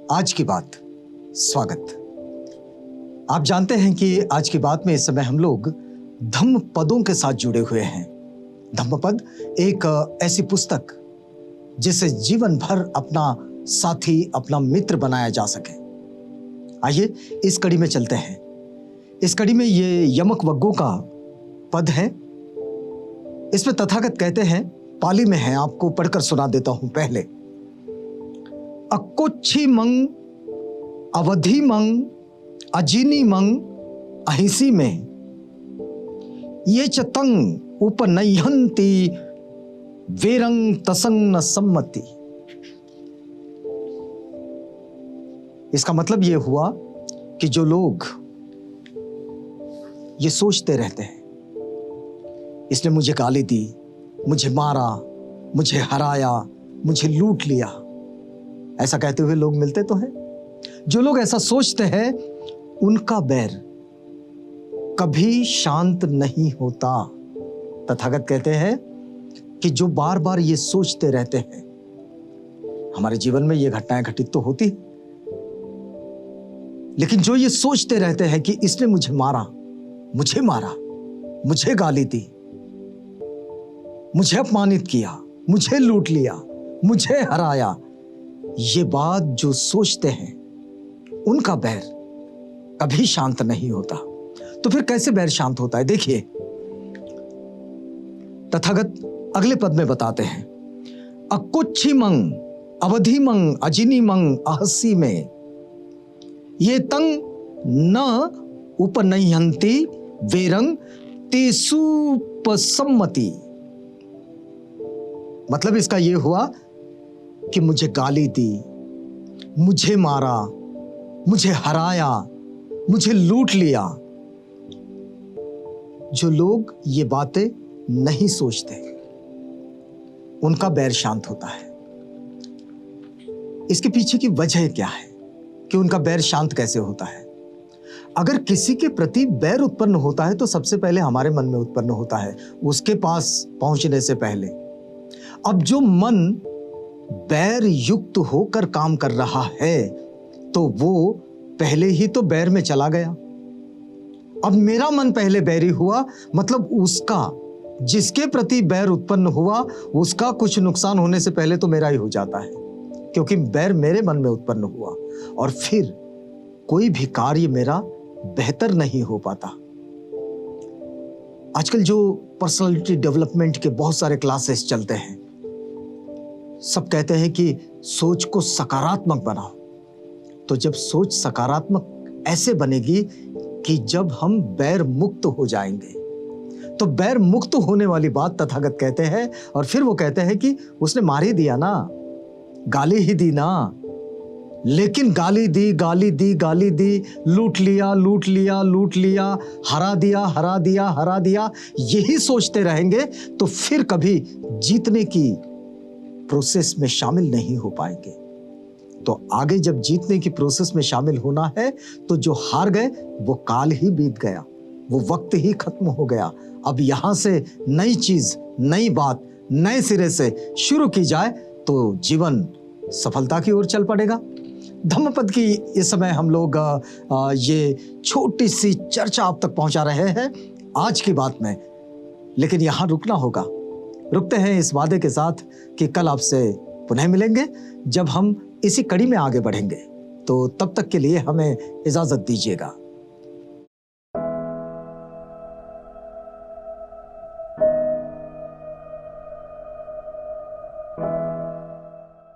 आज की बात। स्वागत। आप जानते हैं कि आज की बात में इस समय हम लोग धम्म पदों के साथ जुड़े हुए हैं। धम्म पद एक ऐसी पुस्तक जिसे जीवन भर अपना साथी, अपना मित्र बनाया जा सके। आइए इस कड़ी में चलते हैं। इस कड़ी में ये यमक वग्गों का पद है। इसमें तथागत कहते हैं, पाली में है, आपको पढ़कर सुना देता हूं। पहले अक्कोच्छी मंग अवधि मंग अजीनी मंग अहिसी में ये चतंग उपनयंती वेरंग तसंग न सम्मति। इसका मतलब यह हुआ कि जो लोग ये सोचते रहते हैं, इसने मुझे गाली दी, मुझे मारा, मुझे हराया, मुझे लूट लिया, ऐसा कहते हुए लोग मिलते तो हैं। जो लोग ऐसा सोचते हैं उनका बैर कभी शांत नहीं होता। तथागत कहते हैं कि जो बार बार ये सोचते रहते हैं, हमारे जीवन में ये घटनाएं घटित तो होती, लेकिन जो ये सोचते रहते हैं कि इसने मुझे मारा, मुझे गाली दी, मुझे अपमानित किया, मुझे लूट लिया, मुझे हराया, ये बात जो सोचते हैं उनका बैर कभी शांत नहीं होता। तो फिर कैसे बैर शांत होता है? देखिए, तथागत अगले पद में बताते हैं, अक्कुच्छी मंग अवधि मंग अजिनी मंग अहसी में ये तंग न उपनयंती वेरंग तेसुपसम्मति। मतलब इसका यह हुआ कि मुझे गाली दी, मुझे मारा, मुझे हराया, मुझे लूट लिया। जो लोग ये बातें नहीं सोचते उनका बैर शांत होता है। इसके पीछे की वजह क्या है कि उनका बैर शांत कैसे होता है? अगर किसी के प्रति बैर उत्पन्न होता है तो सबसे पहले हमारे मन में उत्पन्न होता है, उसके पास पहुंचने से पहले। अब जो मन बैर युक्त होकर काम कर रहा है तो वो पहले ही तो बैर में चला गया। अब मेरा मन पहले बैरी हुआ, मतलब उसका, जिसके प्रति बैर उत्पन्न हुआ, उसका कुछ नुकसान होने से पहले तो मेरा ही हो जाता है, क्योंकि बैर मेरे मन में उत्पन्न हुआ और फिर कोई भी कार्य मेरा बेहतर नहीं हो पाता। आजकल जो पर्सनालिटी डेवलपमेंट के बहुत सारे क्लासेस चलते हैं, सब कहते हैं कि सोच को सकारात्मक बनाओ। तो जब सोच सकारात्मक ऐसे बनेगी कि जब हम बैर मुक्त हो जाएंगे, तो बैर मुक्त होने वाली बात तथागत कहते हैं। और फिर वो कहते हैं कि उसने मार ही दिया ना, गाली ही दी ना, लेकिन गाली दी, लूट लिया, हरा दिया, यही सोचते रहेंगे तो फिर कभी जीतने की प्रोसेस में शामिल नहीं हो पाएंगे। तो आगे जब जीतने की प्रोसेस में शामिल होना है तो जो हार गए वो काल ही बीत गया, वो वक्त ही खत्म हो गया। अब यहां से नई चीज, नई बात नए सिरे से शुरू की जाए तो जीवन सफलता की ओर चल पड़ेगा। धम्मपद की इस समय हम लोग ये छोटी सी चर्चा आप तक पहुंचा रहे हैं आज की बात में, लेकिन यहां रुकना होगा। रुकते हैं इस वादे के साथ कि कल आपसे पुनः मिलेंगे जब हम इसी कड़ी में आगे बढ़ेंगे। तो तब तक के लिए हमें इजाजत दीजिएगा।